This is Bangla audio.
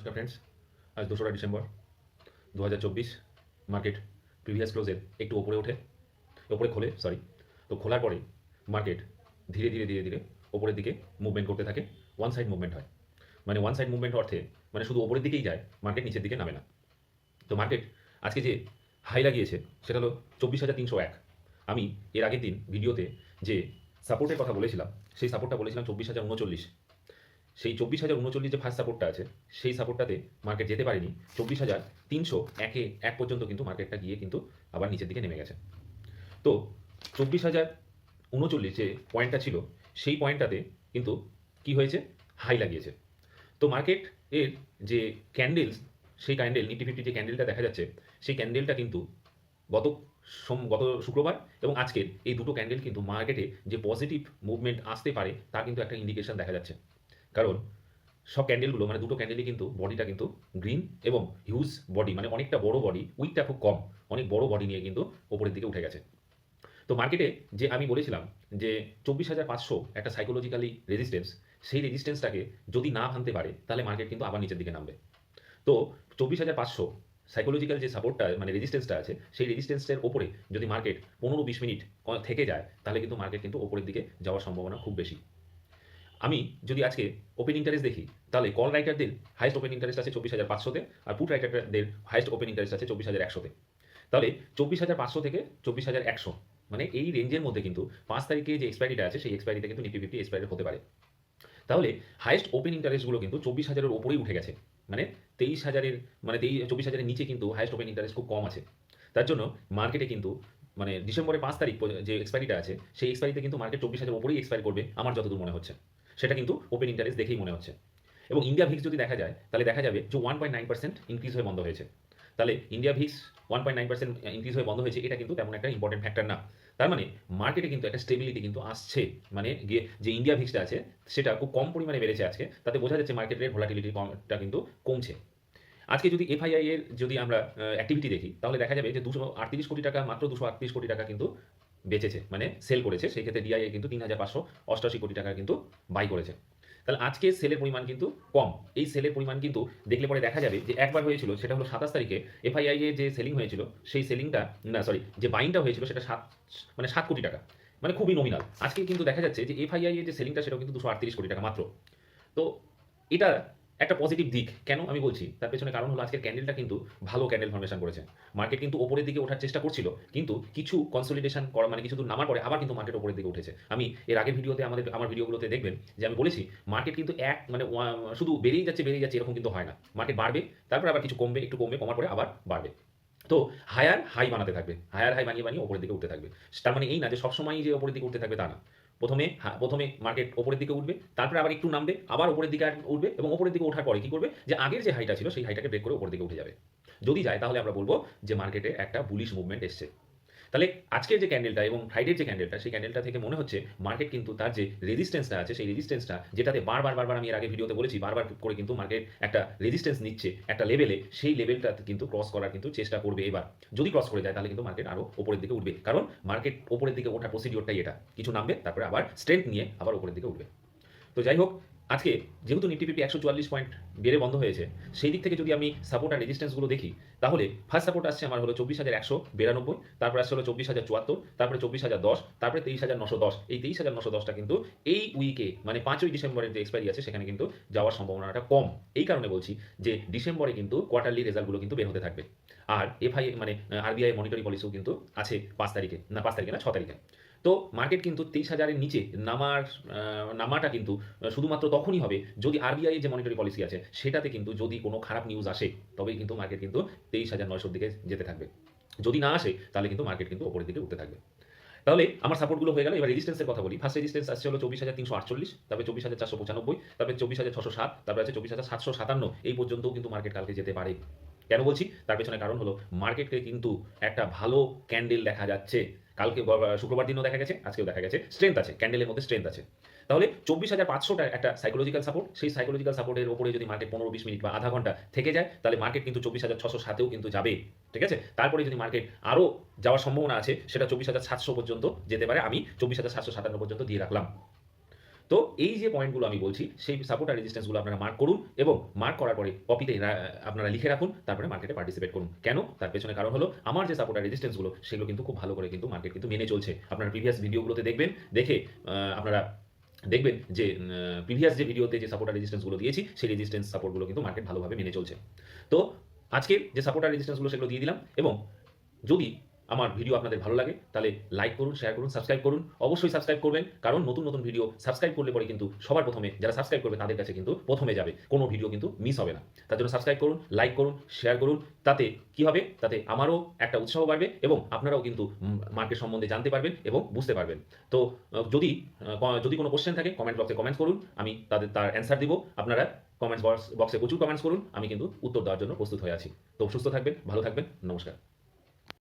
নমস্কার ফ্রেন্ডস, আজ 2রা ডিসেম্বর 2024। মার্কেট প্রিভিয়াস ক্লোজের একটু ওপরে খোলে তো খোলার পরে মার্কেট ধীরে ধীরে ধীরে ধীরে ওপরের দিকে মুভমেন্ট করতে থাকে। ওয়ান সাইড মুভমেন্ট হয়, মানে ওয়ান সাইড মুভমেন্ট অর্থে মানে শুধু ওপরের দিকেই যায়, মার্কেট নিচের দিকে নামে না। তো মার্কেট আজকে যে হাই লাগিয়েছে সেটা হলো 24,301। আমি এর আগের দিন ভিডিওতে যে সাপোর্টের কথা বলেছিলাম, সেই সাপোর্টটা বলেছিলাম 24,039। সেই 24,039 যে ফার্স্ট সাপোর্টটা আছে, সেই সাপোর্টটাতে মার্কেট যেতে পারেনি। 24,301 পর্যন্ত কিন্তু মার্কেটটা গিয়ে কিন্তু আবার নিচের দিকে নেমে গেছে। তো 24,039 যে পয়েন্টটা ছিল, সেই পয়েন্টটাতে কিন্তু কি হয়েছে, হাই লাগিয়েছে। তো মার্কেট এর যে ক্যান্ডেলস, সেই ক্যান্ডেল নিফটি ফিফটি যে ক্যান্ডেলটা দেখা যাচ্ছে, সেই ক্যান্ডেলটা কিন্তু গত গত শুক্রবার এবং আজকের এই দুটো ক্যান্ডেল কিন্তু মার্কেটে যে পজিটিভ মুভমেন্ট আসতে পারে তার কিন্তু একটা ইন্ডিকেশন দেখা যাচ্ছে। কারণ সব ক্যান্ডেলগুলো মানে দুটো ক্যান্ডেলই কিন্তু বডিটা কিন্তু গ্রিন এবং হিউজ বডি, মানে অনেকটা বড় বডি, উইকটা খুব কম, অনেক বড় বডি নিয়ে কিন্তু ওপরের দিকে উঠে গেছে। তো মার্কেটে যে আমি বলেছিলাম যে 24,500 একটা সাইকোলজিক্যালি রেজিস্ট্যান্স, সেই রেজিস্ট্যান্সটাকে যদি না ভাঙতে পারে তাহলে মার্কেট কিন্তু আবার নিচের দিকে নামবে। তো 24,500 সাইকোলজিক্যাল যে সাপোর্টটা মানে রেজিস্ট্যান্সটা আছে, সেই রেজিস্ট্যান্সের ওপরে যদি মার্কেট 15-20 মিনিট থেকে যায় তাহলে কিন্তু মার্কেট কিন্তু ওপরের দিকে যাওয়ার সম্ভাবনা খুব বেশি। আমি যদি আজকে ওপেন ইন্টারেস্ট দেখি, তাহলে কল রাইটারদের হাইস্ট ওপেন ইন্টারেস্ট আছে 24,500-তে, আর পুট রাইটারদের হাইস্ট ওপেন ইন্টারেস্ট আছে 24,100-তে। তাহলে 24,500 থেকে 24,100 মানে এই রেঞ্জের মধ্যে কিন্তু 5 তারিখে যে এক্সপায়ারিটা আছে, সেই এক্সপায়ারিতে কিন্তু নিফটি ফিফটি এক্সপায়ারি হতে পারে। তাহলে হাইস্ট ওপেন ইন্টারেস্টগুলো কিন্তু 24,000-এর ওপরেই উঠে গেছে, মানে 23,000-এর মানে 24,000-এর নিচে কিন্তু হাইস্ট ওপেন ইন্টারেস্ট খুব কম আছে। তার জন্য মার্কেটে কিন্তু মানে ডিসেম্বরের 5 তারিখ যে এক্সপায়ারিটা আছে, সেই এক্সপায়ারিতে কিন্তু মার্কেট 24,000 ওপরেই এক্সপায়ার করবে আমার যতদূর মনে হচ্ছে। সেটা কিন্তু ওপেন ইন্টারেস্ট দেখেই মনে হচ্ছে। এবং ইন্ডিয়া ভিক্স যদি দেখা যায় তাহলে দেখা যাবে যে 1.9% ইনক্রিজ হয়ে বন্ধ হয়েছে। তাহলে ইন্ডিয়া ভিক্স 1.9% ইনক্রিজ হয়ে বন্ধ হয়েছে, এটা কিন্তু তেমন একটা ইম্পর্টেন্ট ফ্যাক্টর না। তার মানে মার্কেটে কিন্তু একটা স্টেবিলিটি কিন্তু আসছে, মানে গিয়ে যে ইন্ডিয়া ভিক্সটা আছে সেটা খুব কম পরিমাণে বেড়েছে আজকে, তাতে বোঝা যাচ্ছে মার্কেটের ভোলাটিলিটিটা কিন্তু কমছে। আজকে যদি এফআইআই এর যদি আমরা অ্যাক্টিভিটি দেখি তাহলে দেখা যাবে যে 238 কোটি টাকা, মাত্র 238 কোটি টাকা কিন্তু বেচেছে, মানে সেল করেছে। সেই ক্ষেত্রে ডিআইএ কিন্তু 3,588 কোটি টাকা কিন্তু বাই করেছে। তাহলে আজকে সেলের পরিমাণ কিন্তু কম। এই সেলের পরিমাণ কিন্তু দেখলে পরে দেখা যাবে যে একবার হয়েছিল, সেটা হলো 27 তারিখে এফআইআই এ যে সেলিং হয়েছিল, সেই সেলিংটা না সরি যে বাইংটা হয়েছিল সেটা 7 কোটি টাকা, মানে খুবই নমিনাল। আজকে কিন্তু দেখা যাচ্ছে যে এফআইআই এর যে সেলিংটা সেটাও কিন্তু 238 কোটি টাকা মাত্র। তো এটা একটা পজিটিভ দিক। কেন আমি বলছি, তার পেছনে কারণ হলো আজকের ক্যান্ডেলটা কিন্তু ভালো ক্যান্ডেল ফর্মেশন করেছে। মার্কেট কিন্তু ওপরের দিকে ওঠার চেষ্টা করছিল, কিন্তু কিছু কনসলিডেশন করা মানে কিছু দূর নামার পরে আবার কিন্তু মার্কেট ওপরের দিকে উঠেছে। আমি এর আগের ভিডিওতে আমার ভিডিওগুলোতে দেখবেন যে আমি বলেছি মার্কেট কিন্তু মানে শুধু বেরিয়ে যাচ্ছে এরকম কিন্তু হয় না। মার্কেট বাড়বে, তারপর আবার কিছু কমবে, একটু কমবে, কমার পরে আবার বাড়বে। তো হায়ার হাই বানাতে থাকবে, হায়ার হাই বানিয়ে বানিয়ে ওপরের দিকে উঠতে থাকবে। তার মানে এই না যে সবসময় যে ওপরের দিকে উঠতে থাকবে তা না। প্রথমে মার্কেট ওপরের দিকে উঠবে, তারপরে আবার একটু নামবে, আবার ওপরের দিকে উঠবে, এবং ওপরের দিকে ওঠার পরে কি করবে, যে আগের যে হাইটা ছিল সেই হাইটাকে ব্রেক করে ওপরের দিকে উঠে যাবে। যদি যায় তাহলে আমরা বলবো যে মার্কেটে একটা বুলিশ মুভমেন্ট এসছে। তাহলে আজকের যে ক্যান্ডেলটা এবং ফ্রাইডের যে ক্যান্ডেলটা, সেই ক্যান্ডেলটা থেকে মনে হচ্ছে মার্কেট কিন্তু তার যে রেজিস্ট্যান্সটা আছে, সেই রেজিস্ট্যান্সটা যেটাতে বারবার আমি এর আগে ভিডিওতে বলেছি, বারবার করে কিন্তু মার্কেট একটা রেজিস্ট্যান্স নিচ্ছে একটা লেভেলে, সেই লেভেলটা কিন্তু ক্রস করার কিন্তু চেষ্টা করবে এবার। যদি ক্রস করে যায় তাহলে কিন্তু মার্কেট আরও ওপরের দিকে উঠবে, কারণ মার্কেট ওপরের দিকে ওঠার প্রসিডিওরটাই এটা, কিছু নামবে তারপরে আবার স্ট্রেংথ নিয়ে আবার ওপরের দিকে উঠবে। তো যাই হোক, আজকে যেহেতু নিফটি ফিফটি 144 পয়েন্ট বেড়ে বন্ধ হয়েছে, সেই দিক থেকে যদি আমি সাপোর্ট আর রেজিস্ট্যান্সগুলো দেখি, তাহলে ফার্স্ট সাপোর্ট আসছে আমার হলো 24,192, তারপরে আসছে হলো 24,074, তারপরে 24,010, তারপরে 23,910। এই 23,910টা কিন্তু এই উইকে মানে 5ই ডিসেম্বরের যে এক্সপায়ারি আছে সেখানে কিন্তু যাওয়ার সম্ভাবনাটা কম। এই কারণে বলছি যে ডিসেম্বরে কিন্তু কোয়ার্টারলি রেজাল্টগুলো কিন্তু বের হতে থাকবে। আর এফআই মানে আরবিআই মনিটরি পলিসিও কিন্তু আছে 5 তারিখে, না 5 তারিখে না 6 তারিখে। তো মার্কেট কিন্তু 23,000-এর নিচে নামাটা কিন্তু শুধুমাত্র তখনই হবে যদি আরবিআই যে মনিটরি পলিসি আছে সেটাতে কিন্তু যদি কোনো খারাপ নিউজ আসে, তবেই কিন্তু মার্কেট কিন্তু 23,900-র দিকে যেতে থাকবে। যদি না আসে তাহলে কিন্তু মার্কেট কিন্তু ওপরের দিকে উঠতে থাকবে। তাহলে আমার সাপোর্টগুলো হয়ে গেল। এবার রেজিস্ট্যান্সের কথা বলি। ফার্স্ট রেজিস্ট্যান্স আসছে হলো 24,348, তারপরে 24,495, তারপরে 24,607, তারপরে আছে 24,757। এই পর্যন্তও কিন্তু মার্কেট কালকে যেতে পারে। কেন বলছি, তার পেছনে কারণ হলো মার্কেটকে কিন্তু একটা ভালো ক্যান্ডেল দেখা যাচ্ছে। কালকে শুক্রবার দিনও দেখা গেছে, আজকেও দেখা গেছে, স্ট্রেংথ আছে, ক্যান্ডেলের মধ্যে স্ট্রেংথ আছে। তাহলে 24,500টা একটা সাইকোলজিক্যাল সাপোর্ট, সেই সাইকোলজিক্যাল সাপোর্টের উপরে যদি মার্কেট 15-20 মিনিট বা আধা ঘন্টা থেকে যায় তাহলে মার্কেট কিন্তু 24,607-এও কিন্তু যাবে। ঠিক আছে, তারপরে যদি মার্কেট আরও যাওয়ার সম্ভাবনা আছে, সেটা 24,700 পর্যন্ত যেতে পারে। আমি 24,757 পর্যন্ত দিয়ে রাখলাম। তো এই যে পয়েন্টগুলো আমি বলছি, সেই সাপোর্ট আর রেজিস্ট্যান্সগুলো আপনারা মার্ক করুন এবং মার্ক করার পরে কপিতে আপনারা লিখে রাখুন, তারপরে মার্কেটে পার্টিসিপেট করুন। কেন? তার পেছনে কারণ হলো আমার যে সাপোর্ট আর রেজিস্ট্যান্সগুলো সেগুলো কিন্তু খুব ভালো করে কিন্তু মার্কেট কিন্তু মেনে চলছে। আপনারা প্রিভিয়াস ভিডিওগুলোতে দেখবেন, দেখে আপনারা দেখবেন যে প্রিভিয়াস যে ভিডিওতে যে সাপোর্ট আর রেজিস্ট্যান্সগুলো দিয়েছি, সেই রেজিস্ট্যান্স সাপোর্টগুলো কিন্তু মার্কেট ভালোভাবে মেনে চলছে। তো আজকের যে সাপোর্ট আর রেজিস্ট্যান্সগুলো সেগুলো দিয়ে দিলাম এবং যদি আমার ভিডিও আপনাদের ভালো লাগে তাহলে লাইক করুন, শেয়ার করুন, সাবস্ক্রাইব করুন। অবশ্যই সাবস্ক্রাইব করবেন, কারণ নতুন, নতুন ভিডিও সাবস্ক্রাইব করলে পরে কিন্তু সবার প্রথমে যারা সাবস্ক্রাইব করবে তাদের কাছে কিন্তু প্রথমে যাবে। কোনো ভিডিও কিন্তু মিস হবে না। তার জন্য সাবস্ক্রাইব করুন, লাইক করুন, শেয়ার করুন। তাতে কি হবে? তাতে আমারও একটা উৎসাহ বাড়বে এবং আপনারাও কিন্তু মার্কেট সম্বন্ধে জানতে পারবেন এবং বুঝতে পারবেন। তো যদি কোনো কোয়েশ্চেন থাকে কমেন্ট বক্সে কমেন্টস করুন। আমি তার অ্যান্সার দিব। আপনারা কমেন্টস বক্সে প্রচুর কমেন্টস করুন। আমি কিন্তু উত্তর দেওয়ার জন্য প্রস্তুত হয়ে আছি। তো সুস্থ থাকবেন, ভালো থাকবেন। নমস্কার।